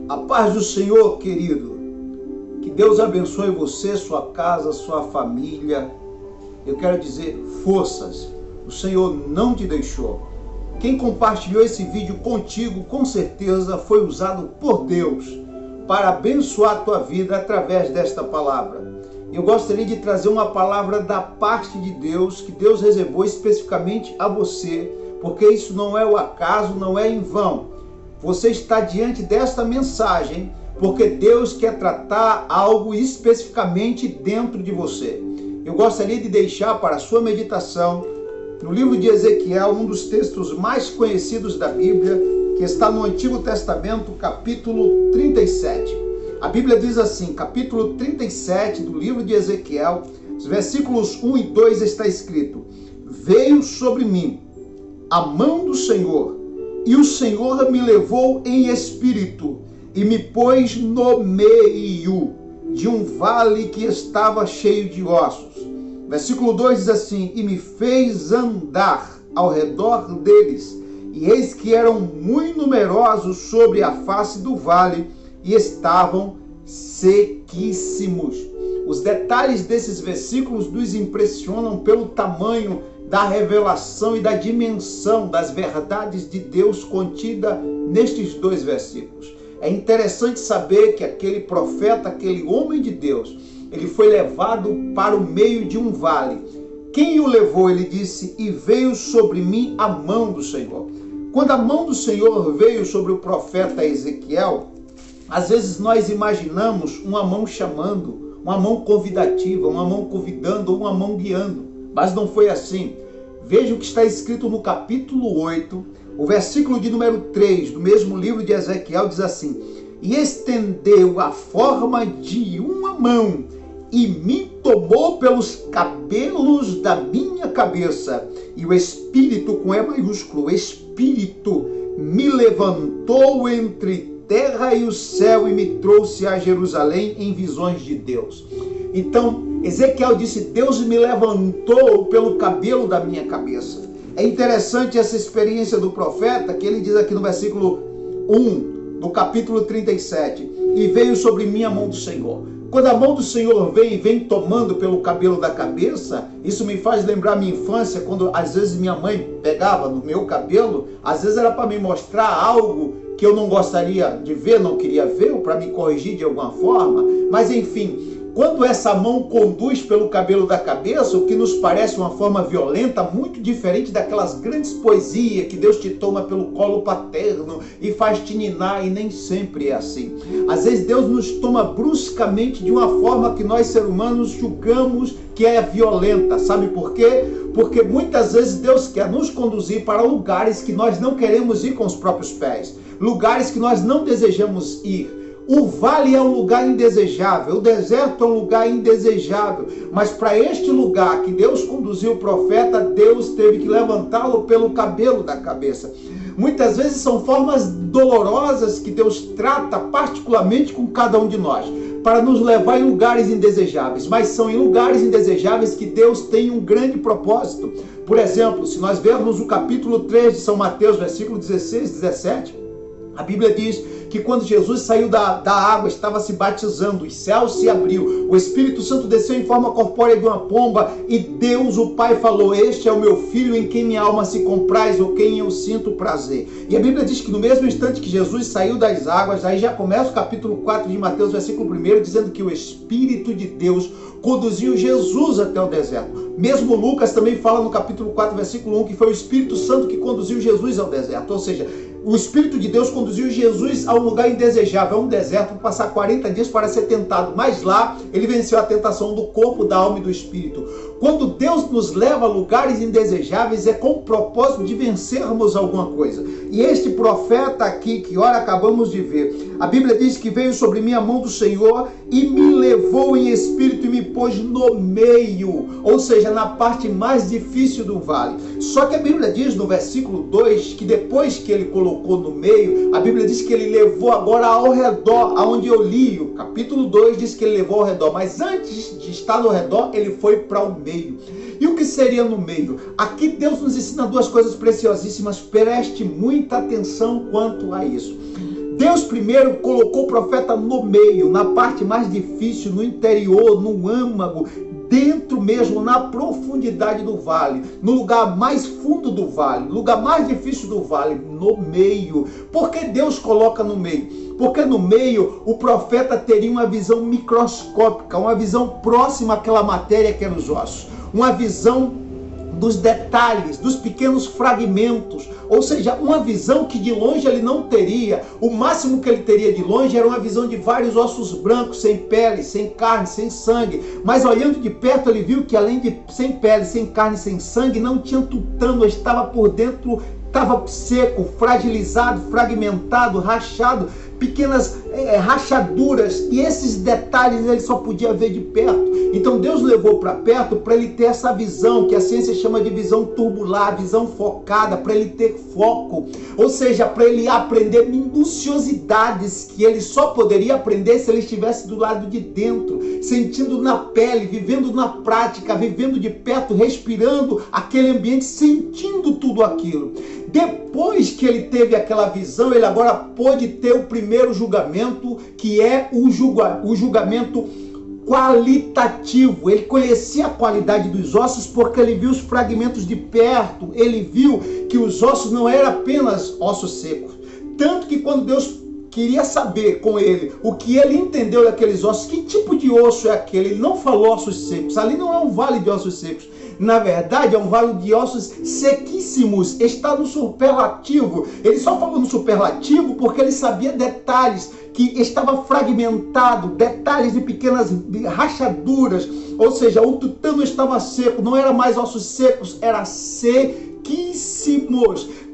A paz do Senhor, querido. Que Deus abençoe você, sua casa, sua família. Eu quero dizer, forças. O Senhor não te deixou. Quem compartilhou esse vídeo contigo, com certeza foi usado por Deus para abençoar a tua vida através desta palavra. Eu gostaria de trazer uma palavra da parte de Deus, que Deus reservou especificamente a você, porque isso não é o acaso, não é em vão. Você está diante desta mensagem porque Deus quer tratar algo especificamente dentro de você. Eu gostaria de deixar para a sua meditação no livro de Ezequiel, um dos textos mais conhecidos da Bíblia, que está no Antigo Testamento, capítulo 37. A Bíblia diz assim, capítulo 37 do livro de Ezequiel, os versículos 1 e 2 está escrito: Veio sobre mim a mão do Senhor, e o Senhor me levou em espírito, e me pôs no meio de um vale que estava cheio de ossos. Versículo 2 diz assim: E me fez andar ao redor deles, e eis que eram muito numerosos sobre a face do vale, e estavam sequíssimos. Os detalhes desses versículos nos impressionam pelo tamanho da revelação e da dimensão das verdades de Deus contida nestes dois versículos. É interessante saber que aquele profeta, aquele homem de Deus, ele foi levado para o meio de um vale. Quem o levou? Ele disse: E veio sobre mim a mão do Senhor. Quando a mão do Senhor veio sobre o profeta Ezequiel, às vezes nós imaginamos uma mão chamando, uma mão convidativa, uma mão convidando ou uma mão guiando. Mas não foi assim. Veja o que está escrito no capítulo 8, o versículo de número 3, do mesmo livro de Ezequiel, diz assim: E estendeu a forma de uma mão, e me tomou pelos cabelos da minha cabeça, e o Espírito, com E maiúsculo, o Espírito me levantou entre terra e o céu e me trouxe a Jerusalém em visões de Deus. Então, Ezequiel disse: Deus me levantou pelo cabelo da minha cabeça. É interessante essa experiência do profeta, que ele diz aqui no versículo 1 do capítulo 37, e veio sobre mim a mão do Senhor. Quando a mão do Senhor vem tomando pelo cabelo da cabeça, isso me faz lembrar minha infância, quando às vezes minha mãe pegava no meu cabelo, às vezes era para me mostrar algo que eu não gostaria de ver, não queria ver, ou para me corrigir de alguma forma, mas enfim, quando essa mão conduz pelo cabelo da cabeça, o que nos parece uma forma violenta, muito diferente daquelas grandes poesias que Deus te toma pelo colo paterno e faz te ninar, e nem sempre é assim. Às vezes Deus nos toma bruscamente de uma forma que nós, seres humanos, julgamos que é violenta. Sabe por quê? Porque muitas vezes Deus quer nos conduzir para lugares que nós não queremos ir com os próprios pés, lugares que nós não desejamos ir. O vale é um lugar indesejável, o deserto é um lugar indesejável, mas para este lugar que Deus conduziu o profeta, Deus teve que levantá-lo pelo cabelo da cabeça. Muitas vezes são formas dolorosas que Deus trata particularmente com cada um de nós, para nos levar em lugares indesejáveis, mas são em lugares indesejáveis que Deus tem um grande propósito. Por exemplo, se nós vermos o capítulo 3 de São Mateus, versículo 16 e 17, a Bíblia diz que quando Jesus saiu da água, estava se batizando, os céus se abriu, o Espírito Santo desceu em forma corpórea de uma pomba, e Deus, o Pai, falou: Este é o meu Filho em quem minha alma se compraz, ou quem eu sinto prazer. E a Bíblia diz que no mesmo instante que Jesus saiu das águas, aí já começa o capítulo 4 de Mateus, versículo 1, dizendo que o Espírito de Deus conduziu Jesus até o deserto. Mesmo Lucas também fala no capítulo 4, versículo 1, que foi o Espírito Santo que conduziu Jesus ao deserto. Ou seja, o Espírito de Deus conduziu Jesus a um lugar indesejável, a um deserto, para passar 40 dias para ser tentado. Mas lá ele venceu a tentação do corpo, da alma e do espírito. Quando Deus nos leva a lugares indesejáveis, é com o propósito de vencermos alguma coisa. E este profeta aqui, que ora acabamos de ver, a Bíblia diz que veio sobre mim a mão do Senhor e me levou em espírito e me pôs no meio, ou seja, na parte mais difícil do vale. Só que a Bíblia diz no versículo 2 que depois que ele colocou no meio, a Bíblia diz que ele levou agora ao redor, aonde eu li, o capítulo 2 diz que ele levou ao redor, mas antes de estar no redor, ele foi para o meio. E o que seria no meio? Aqui Deus nos ensina duas coisas preciosíssimas, preste muita atenção quanto a isso. Deus primeiro colocou o profeta no meio, na parte mais difícil, no interior, no âmago, dentro mesmo, na profundidade do vale, no lugar mais fundo do vale, no lugar mais difícil do vale, no meio. Por que Deus coloca no meio? Porque no meio o profeta teria uma visão microscópica, uma visão próxima àquela matéria que eram os ossos, uma visão dos detalhes, dos pequenos fragmentos, ou seja, uma visão que de longe ele não teria. O máximo que ele teria de longe era uma visão de vários ossos brancos, sem pele, sem carne, sem sangue, mas olhando de perto ele viu que além de sem pele, sem carne, sem sangue, não tinha tutano, estava por dentro, estava seco, fragilizado, fragmentado, rachado, pequenas rachaduras, e esses detalhes ele só podia ver de perto. Então Deus levou para perto para ele ter essa visão, que a ciência chama de visão turbular, visão focada, para ele ter foco, ou seja, para ele aprender minuciosidades que ele só poderia aprender se ele estivesse do lado de dentro, sentindo na pele, vivendo na prática, vivendo de perto, respirando aquele ambiente, sentindo tudo aquilo. Depois que ele teve aquela visão, ele agora pôde ter o primeiro julgamento, que é o julgamento qualitativo. Ele conhecia a qualidade dos ossos porque ele viu os fragmentos de perto, ele viu que os ossos não eram apenas ossos secos. Tanto que quando Deus queria saber com ele o que ele entendeu daqueles ossos, que tipo de osso é aquele, ele não falou ossos secos, ali não é um vale de ossos secos. Na verdade, é um vale de ossos sequíssimos, está no superlativo. Ele só falou no superlativo porque ele sabia detalhes, que estava fragmentado, detalhes de pequenas rachaduras, ou seja, o tutano estava seco, não era mais ossos secos, era sequíssimos.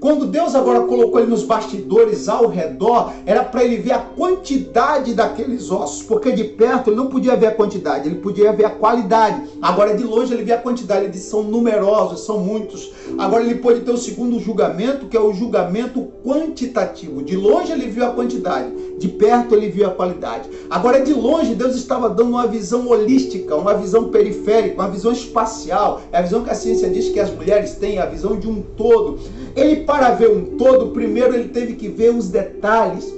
Quando Deus agora colocou ele nos bastidores ao redor, era para ele ver a quantidade daqueles ossos, porque de perto ele não podia ver a quantidade, ele podia ver a qualidade. Agora de longe ele via a quantidade, ele disse, são numerosos, são muitos. Agora ele pôde ter o segundo julgamento, que é o julgamento quantitativo. De longe ele viu a quantidade, de perto ele viu a qualidade. Agora de longe Deus estava dando uma visão holística, uma visão periférica, uma visão espacial. É a visão que a ciência diz que as mulheres têm, a visão de um todo. Ele, para ver um todo, primeiro ele teve que ver os detalhes.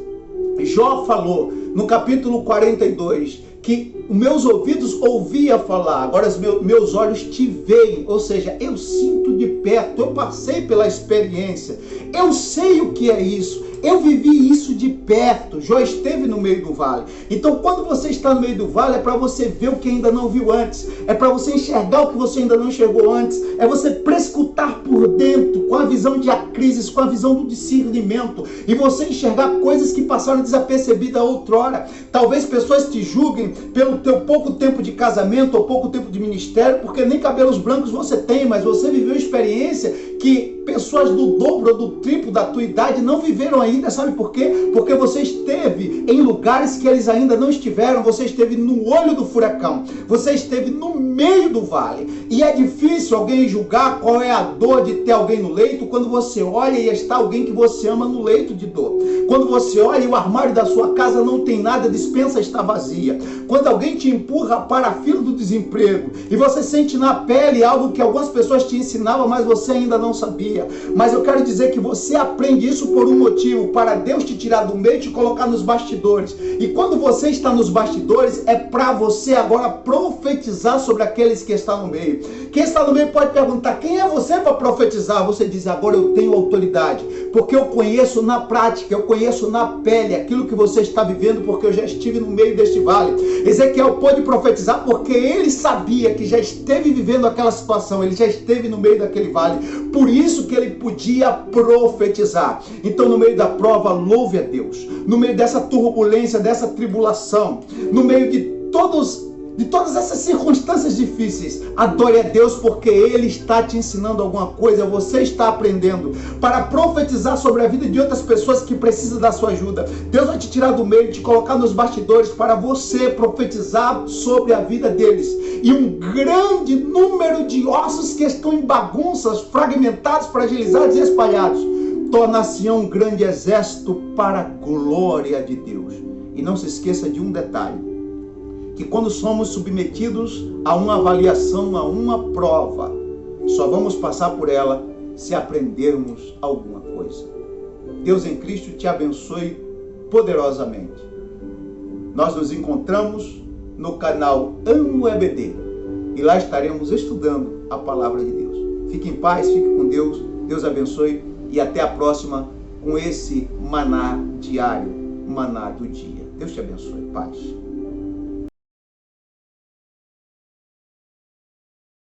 Jó falou no capítulo 42 que meus ouvidos ouvia falar, agora os meus olhos te veem, ou seja, eu sinto de perto, eu passei pela experiência, eu sei o que é isso, eu vivi isso de perto. Jó esteve no meio do vale. Então quando você está no meio do vale, é para você ver o que ainda não viu antes, é para você enxergar o que você ainda não enxergou antes, é você prescutar por dentro, com a visão de acrises, com a visão do discernimento, e você enxergar coisas que passaram desapercebidas outrora. Talvez pessoas te julguem pelo teu pouco tempo de casamento ou pouco tempo de ministério, porque nem cabelos brancos você tem, mas você viveu experiência que pessoas do dobro ou do triplo da tua idade não viveram ainda. Sabe por quê? Porque você esteve em lugares que eles ainda não estiveram, você esteve no olho do furacão, você esteve no meio do vale, e é difícil alguém julgar qual é a dor de ter alguém no leito quando você olha e está alguém que você ama no leito de dor. Quando você olha e o armário da sua casa não tem nada, a despensa está vazia. Quando alguém te empurra para a fila do desemprego e você sente na pele algo que algumas pessoas te ensinavam, mas você ainda não sabia. Mas eu quero dizer que você aprende isso por um motivo, para Deus te tirar do meio e te colocar nos bastidores. E quando você está nos bastidores, é para você agora profetizar sobre aqueles que estão no meio. Quem está no meio pode perguntar, quem é você para profetizar? Você diz, agora eu tenho autoridade, porque eu conheço na prática, eu conheço na pele aquilo que você está vivendo, porque eu já estive no meio deste vale. Ezequiel pôde profetizar porque ele sabia que já esteve vivendo aquela situação, ele já esteve no meio daquele vale, por isso que ele podia profetizar. Então no meio da prova, louve a Deus. No meio dessa turbulência, dessa tribulação, no meio de todas essas circunstâncias difíceis, adore a Deus, porque Ele está te ensinando alguma coisa, você está aprendendo para profetizar sobre a vida de outras pessoas que precisam da sua ajuda. Deus vai te tirar do meio, te colocar nos bastidores para você profetizar sobre a vida deles. E um grande número de ossos que estão em bagunças, fragmentados, fragilizados e espalhados, torna-se um grande exército para a glória de Deus. E não se esqueça de um detalhe, que quando somos submetidos a uma avaliação, a uma prova, só vamos passar por ela se aprendermos alguma coisa. Deus em Cristo te abençoe poderosamente. Nós nos encontramos no canal Amo EBD e lá estaremos estudando a palavra de Deus. Fique em paz, fique com Deus, Deus abençoe e até a próxima com esse maná diário, maná do dia. Deus te abençoe, paz.